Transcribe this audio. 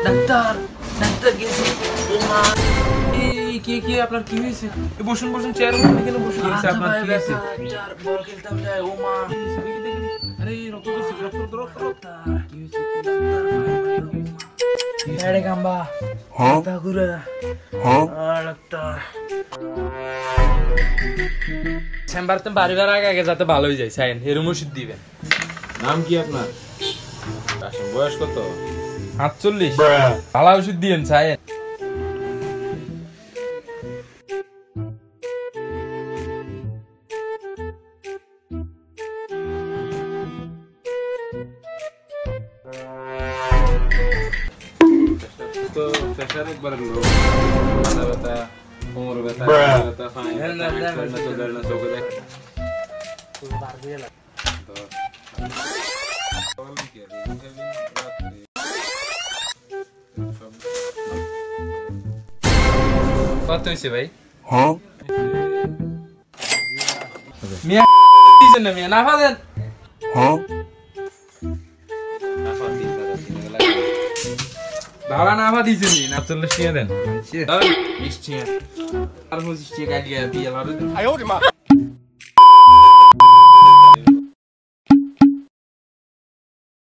doctor doctor গেছে ওমা কি আপনার কি হয়েছে বসুন বসুন চেয়ার কেন বসে গেছে আপনার কি হয়েছে ডাক্তার বল খেলতাম যায় ওমা আরে রক্ত কি হয়েছে এড়ে গাম্বা তাগুরা ডাক্তার চেম্বারতে বাড়িবার আগে যাতে ভালো হয়ে যায় সাইন এরম ওষুধ দিবেন নাম কি আপনার বয়স কত 48 ভালো ওষুধ দিয়েন সাইন তো প্রেসার একবার লো মাথা ব্যথা কোমর ব্যথা ব্যথা ফাইন তো দরনা চোখে দেখ কত হয়েছে ভাই মিয়া দিছেন না মিয়া নাফা দেন বাবা নাফা দিছেন না 40 টাকা দেন 20 টাকা আর 25 টাকা দিয়ে বিয়ে